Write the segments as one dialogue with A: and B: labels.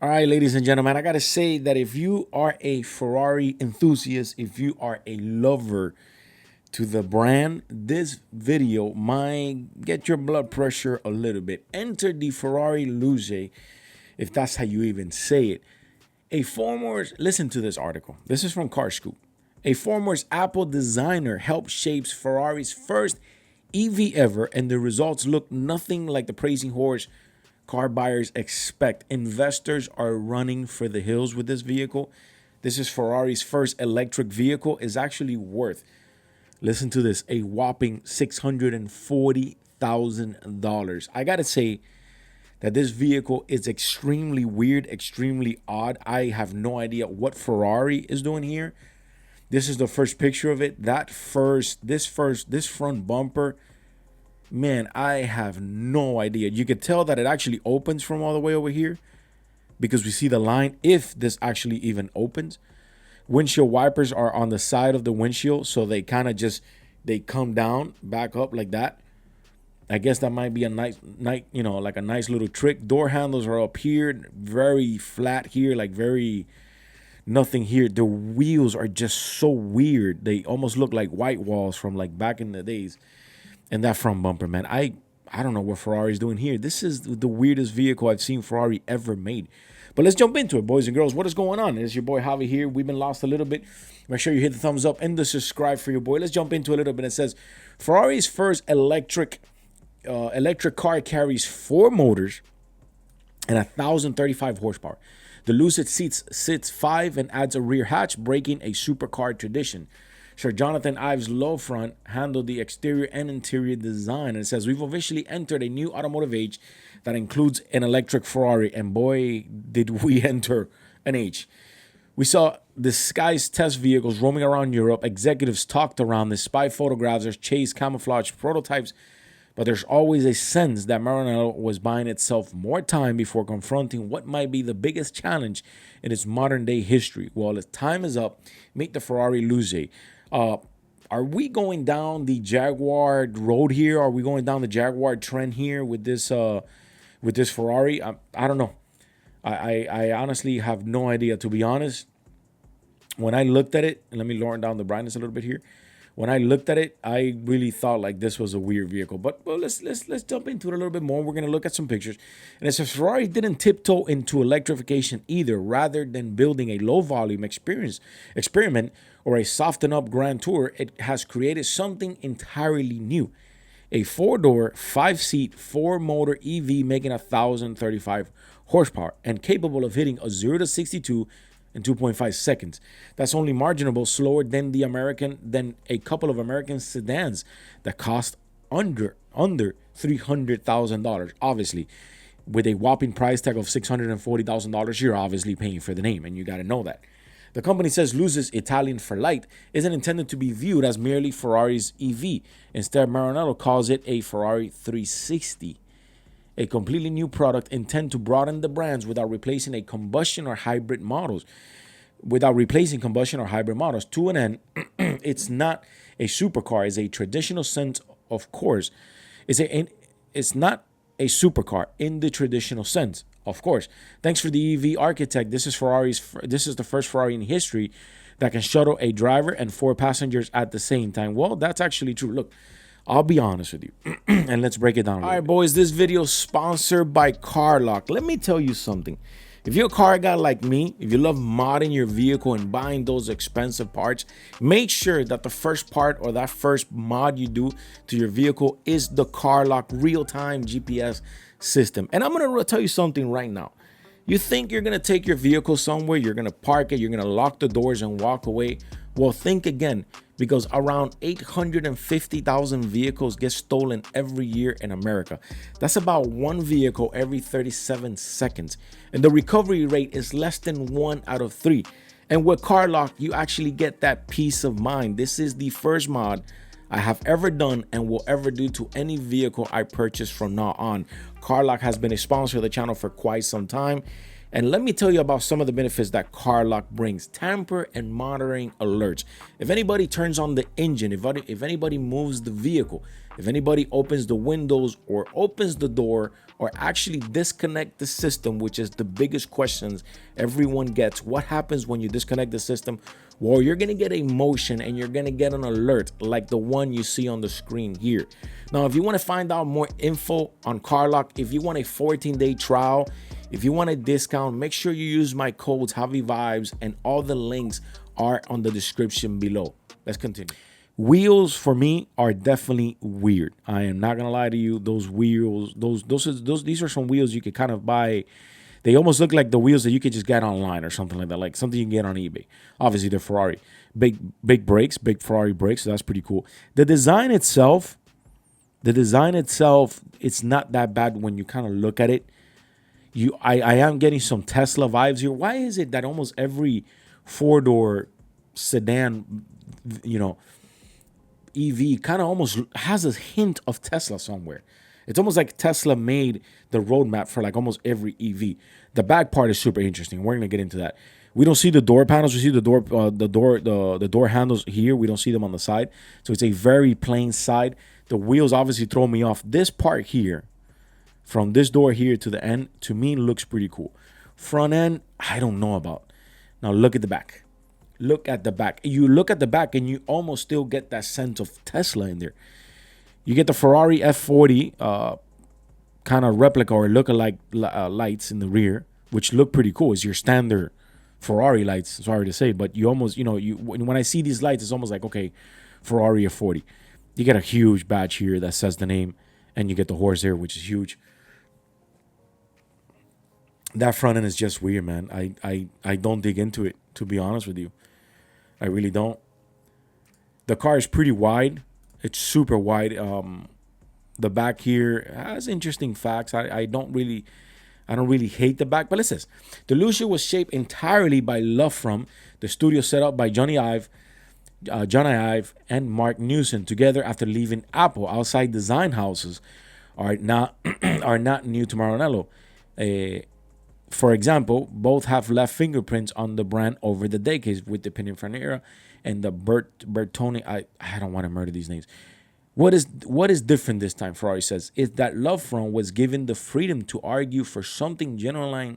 A: All right, ladies and gentlemen, I got to say that if you are a Ferrari enthusiast, if you are a lover to the brand, this video might get your blood pressure a little bit. Enter the Ferrari Luce, if that's how you even say it. Listen to this article. This is from CarScoop. A former Apple designer helped shapes Ferrari's first EV ever, and the results look nothing like the praising horse car buyers expect. Investors are running for the hills with this vehicle. This is Ferrari's first electric vehicle. Is actually worth, listen to this, a whopping $640,000. I gotta say that this vehicle is extremely weird, extremely odd. I have no idea what Ferrari is doing here. This is the first picture of it. This front bumper, man, I have no idea. You could tell that it actually opens from all the way over here because we see the line, if this actually even opens. Windshield wipers are on the side of the windshield, so they kind of they come down, back up like that. I guess that might be a nice, like a nice little trick. Door handles are up here, very flat here, like very nothing here. The wheels are just so weird. They almost look like white walls from like back in the days. And that front bumper, man, I don't know what Ferrari's doing here. This is the weirdest vehicle I've seen Ferrari ever made. But let's jump into it, boys and girls. What is going on? It's your boy Javi here. We've been lost a little bit. Make sure you hit the thumbs up and the subscribe for your boy. Let's jump into a little bit. It says Ferrari's first electric car carries 4 motors and 1,035 horsepower. The Lucid sits 5 and adds a rear hatch, breaking a supercar tradition. Sir Jonathan Ives Low Front handled the exterior and interior design. And it says, we've officially entered a new automotive age that includes an electric Ferrari. And boy, did we enter an age. We saw disguised test vehicles roaming around Europe. Executives talked around this, spy photographs, chased camouflage prototypes. But there's always a sense that Maranello was buying itself more time before confronting what might be the biggest challenge in its modern day history. Well, its time is up. Meet the Ferrari Luce. Are we going down the Jaguar road here? Are we going down the Jaguar trend here with this Ferrari? I don't know. I honestly have no idea, to be honest. When I looked at it, and let me lower down the brightness a little bit here. When I looked at it, I really thought like this was a weird vehicle. But well, let's jump into it a little bit more. We're gonna look at some pictures. And it says Ferrari didn't tiptoe into electrification either. Rather than building a low volume experiment or a softened up grand tour, it has created something entirely new. A 4-door, 5-seat, 4-motor EV making 1,035 horsepower and capable of hitting a 0 to 62 in 2.5 seconds. That's only marginable slower than a couple of American sedans that cost under $300,000. Obviously, with a whopping price tag of $640,000, you're obviously paying for the name, and you got to know that. The company says Luce's Italian for light isn't intended to be viewed as merely Ferrari's EV. Instead, Maranello calls it a Ferrari 360. A completely new product intended to broaden the brands without replacing combustion or hybrid models. To an end, it's not a supercar. It's a traditional sense, of course. It's not a supercar in the traditional sense, of course. Thanks for the EV architect. This is the first Ferrari in history that can shuttle a driver and 4 passengers at the same time. Well, that's actually true. Look, I'll be honest with you, and let's break it down. All right, boys, this video is sponsored by CarLock. Let me tell you something. If you're a car guy like me, if you love modding your vehicle and buying those expensive parts, make sure that the first part or that first mod you do to your vehicle is the CarLock real-time GPS system. And I'm going to tell you something right now. You think you're going to take your vehicle somewhere, you're going to park it, you're going to lock the doors and walk away. Well, think again, because around 850,000 vehicles get stolen every year in America. That's about 1 vehicle every 37 seconds. And the recovery rate is less than 1 out of 3. And with CarLock, you actually get that peace of mind. This is the first mod I have ever done and will ever do to any vehicle I purchase from now on. CarLock has been a sponsor of the channel for quite some time. And let me tell you about some of the benefits that CarLock brings. Tamper and monitoring alerts. If anybody turns on the engine, if anybody moves the vehicle, if anybody opens the windows or opens the door or actually disconnect the system, which is the biggest questions everyone gets. What happens when you disconnect the system? Well, you're going to get a motion and you're going to get an alert like the one you see on the screen here. Now, if you want to find out more info on CarLock, if you want a 14-day trial, if you want a discount, make sure you use my codes JAVIVIBES, and all the links are on the description below. Let's continue. Wheels for me are definitely weird. I am not gonna lie to you. Those wheels, these are some wheels you could kind of buy. They almost look like the wheels that you could just get online or something like that, like something you can get on eBay. Obviously, they're Ferrari. Big brakes, big Ferrari brakes, so that's pretty cool. The design itself, it's not that bad when you kind of look at it. I am getting some Tesla vibes here. Why is it that almost every four-door sedan, EV kind of almost has a hint of Tesla somewhere? It's almost like Tesla made the roadmap for like almost every EV. The back part is super interesting. We're gonna get into that. We don't see the door panels. We see the door handles here. We don't see them on the side. So it's a very plain side. The wheels obviously throw me off. This part here, from this door here to the end, to me looks pretty cool. Front end, I don't know about. Now look at the back. Look at the back. You look at the back and you almost still get that sense of Tesla in there. You get the Ferrari F40 kind of replica or lookalike lights in the rear, which look pretty cool. It's your standard Ferrari lights, sorry to say, but you almost, when I see these lights, it's almost like, okay, Ferrari F40. You get a huge badge here that says the name, and you get the horse there, which is huge. That front end is just weird, man. I don't dig into it, to be honest with you. I really don't. The car is pretty wide. It's super wide. The back here has interesting facts. I don't really hate the back, but it says the Luce was shaped entirely by love from the studio set up by Johnny Ive, and Mark Newson together after leaving Apple. Outside design houses are not new to Maranello. For example, both have left fingerprints on the brand over the decades with the Pininfarina and the Bertoni. I don't want to murder these names. What is different this time, Ferrari says, is that Love From was given the freedom to argue for something genuinely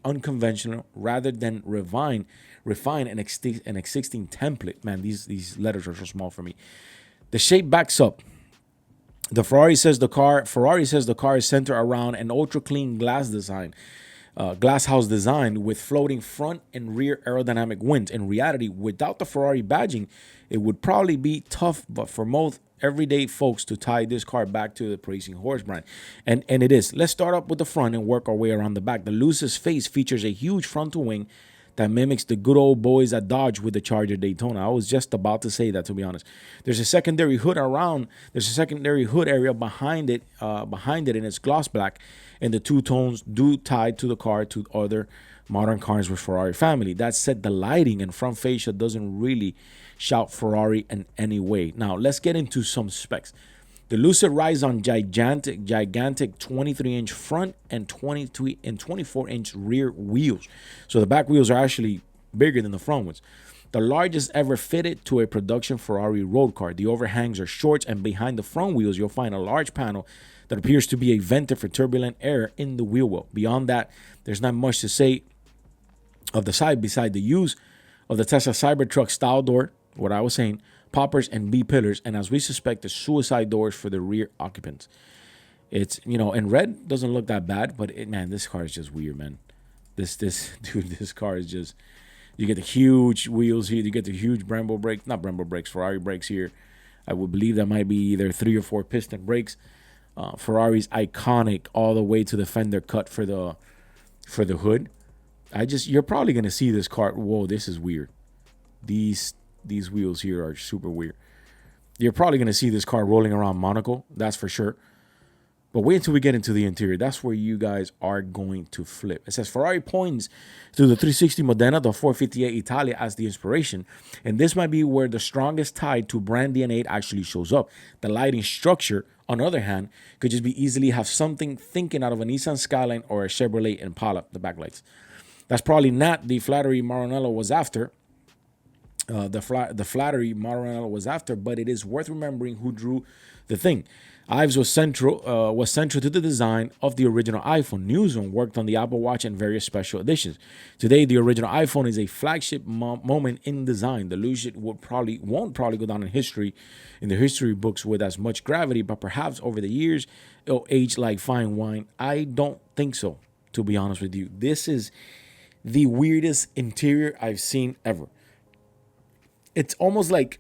A: unconventional rather than refine an existing template. Man, these letters are so small for me. The shape backs up. Ferrari says the car is centered around an ultra clean glass house design with floating front and rear aerodynamic wings. In reality, without the Ferrari badging, it would probably be tough, but for most everyday folks to tie this car back to the racing horse brand. And it is. Let's start up with the front and work our way around the back. The Luce's face features a huge frontal wing that mimics the good old boys at Dodge with the Charger Daytona. I was just about to say that, to be honest. There's a secondary hood area behind it, and it's gloss black, and the two tones do tie to the car to other modern cars with Ferrari family. That said, the lighting and front fascia doesn't really shout Ferrari in any way. Now, let's get into some specs. The Luce rides on gigantic 23-inch front and 24-inch rear wheels. So the back wheels are actually bigger than the front ones. The largest ever fitted to a production Ferrari road car. The overhangs are short, and behind the front wheels, you'll find a large panel that appears to be a venter for turbulent air in the wheel well. Beyond that, there's not much to say of the side beside the use of the Tesla Cybertruck style door, what I was saying, poppers and B-pillars, and as we suspect, the suicide doors for the rear occupants. It's, in red, doesn't look that bad, but man, this car is just weird, man. This car is just, you get the huge wheels here, you get the huge Ferrari brakes here. I would believe that might be either 3 or 4 piston brakes. Ferrari's iconic all the way to the fender cut for the hood. You're probably gonna see this car. Whoa, this is weird. These wheels here are super weird. You're probably going to see this car rolling around Monaco. That's for sure. But wait until we get into the interior. That's where you guys are going to flip. It says Ferrari points to the 360 Modena, the 458 Italia as the inspiration. And this might be where the strongest tie to brand DNA actually shows up. The lighting structure, on the other hand, could just be easily have something thinking out of a Nissan Skyline or a Chevrolet Impala, the backlights. That's probably not the flattery Maranello was after. The flattery Maranello was after, but it is worth remembering who drew the thing. Ives was central to the design of the original iPhone. Newsom worked on the Apple Watch and various special editions. Today, the original iPhone is a flagship moment in design. The Luce won't probably go down in the history books with as much gravity, but perhaps over the years it'll age like fine wine. I don't think so, to be honest with you. This is the weirdest interior I've seen ever. It's almost like,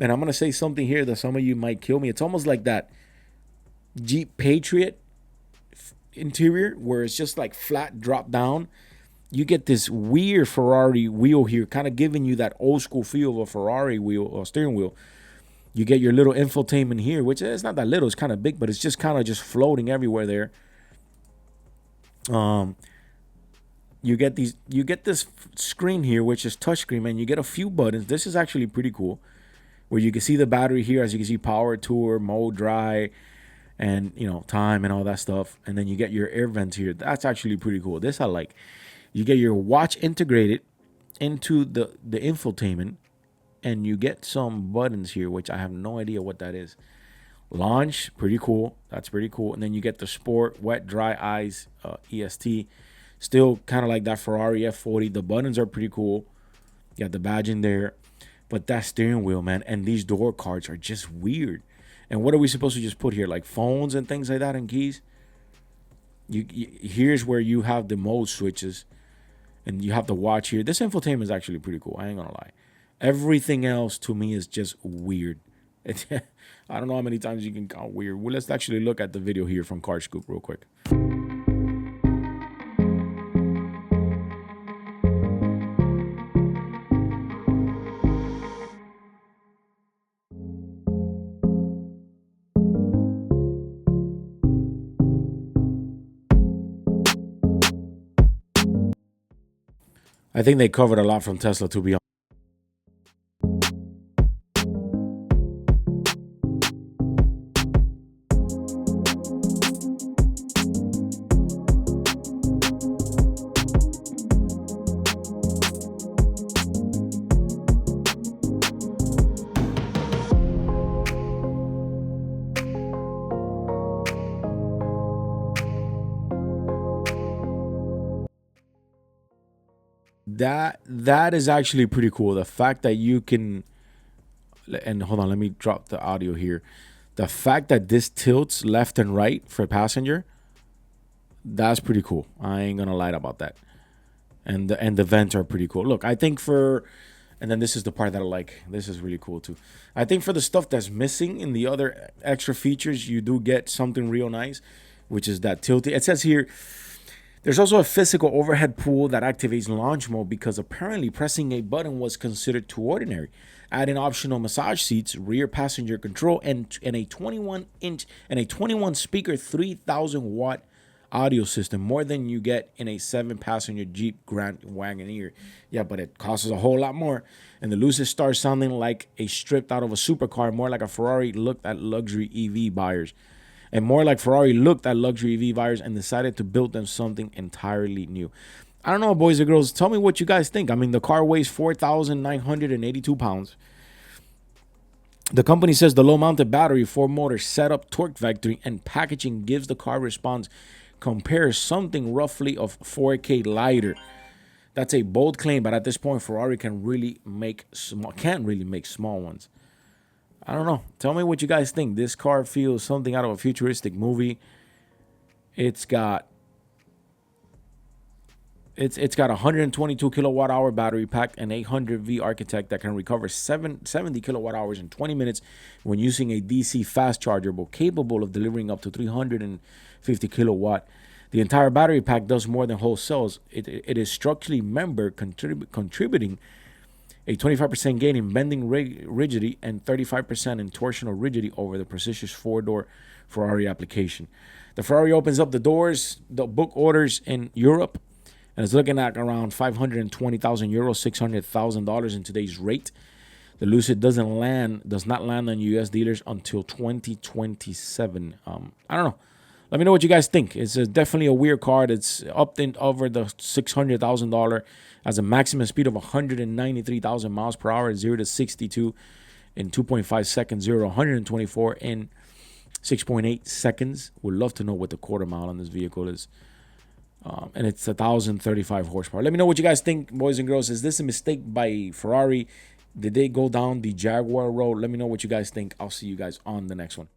A: and I'm going to say something here that some of you might kill me. It's almost like that Jeep Patriot interior where it's just like flat drop down. You get this weird Ferrari wheel here, kind of giving you that old school feel of a Ferrari wheel or steering wheel. You get your little infotainment here, which is not that little, it's kind of big, but it's just kind of just floating everywhere there. You get this screen here, which is touchscreen, and you get a few buttons. This is actually pretty cool, where you can see the battery here, as you can see, power, tour, mode, dry, and time and all that stuff. And then you get your air vents here. That's actually pretty cool. This I like. You get your watch integrated into the infotainment, and you get some buttons here, which I have no idea what that is. Launch, pretty cool. That's pretty cool. And then you get the sport, wet, dry, eyes, EST. Still kind of like that Ferrari F40. The buttons are pretty cool. You got the badge in there. But that steering wheel, man, and these door cards are just weird. And what are we supposed to just put here? Like phones and things like that and keys? Here's where you have the mode switches. And you have the watch here. This infotainment is actually pretty cool. I ain't going to lie. Everything else to me is just weird. I don't know how many times you can count weird. Well, let's actually look at the video here from Car Scoop real quick. I think they covered a lot from Tesla, to be honest. That is actually pretty cool. The fact that you can, and hold on, let me drop the audio here. The fact that this tilts left and right for passenger, that's pretty cool. I ain't gonna lie about that. And the vents are pretty cool. Look, I think and then this is the part that I like. This is really cool too. I think for the stuff that's missing in the other extra features, you do get something real nice, which is that tilt. It says here, there's also a physical overhead pull that activates launch mode because apparently pressing a button was considered too ordinary. Adding optional massage seats, rear passenger control, and a 21 speaker 3,000 watt audio system, more than you get in a 7-passenger Jeep Grand Wagoneer. Yeah, but it costs a whole lot more. And the Luce starts sounding like a stripped out of a supercar, more like a Ferrari looked at luxury EV buyers. And more like Ferrari looked at luxury EV buyers and decided to build them something entirely new. I don't know, boys and girls. Tell me what you guys think. I mean, the car weighs 4,982 pounds. The company says the low-mounted battery, 4-motor setup, torque vectoring, and packaging gives the car response compares something roughly of 4K lighter. That's a bold claim, but at this point, Ferrari can't really make small ones. I don't know. Tell me what you guys think. This car feels something out of a futuristic movie. It's got a 122 kilowatt hour battery pack and 800V architect that can recover 70 kilowatt hours in 20 minutes when using a DC fast charger, but capable of delivering up to 350 kilowatt. The entire battery pack does more than whole cells. It is structurally contributing a 25% gain in bending rigidity and 35% in torsional rigidity over the precision Ferrari application. The Ferrari opens up the doors, the book orders in Europe, and it's looking at around 520,000 euros, $600,000 in today's rate. The Luce does not land on U.S. dealers until 2027. I don't know. Let me know what you guys think. It's definitely a weird car. It's up and over the $600,000, has a maximum speed of 193,000 miles per hour, 0 to 62 in 2.5 seconds, 0 to 124 in 6.8 seconds. Would love to know what the quarter mile on this vehicle is. And it's 1,035 horsepower. Let me know what you guys think, boys and girls. Is this a mistake by Ferrari? Did they go down the Jaguar road? Let me know what you guys think. I'll see you guys on the next one.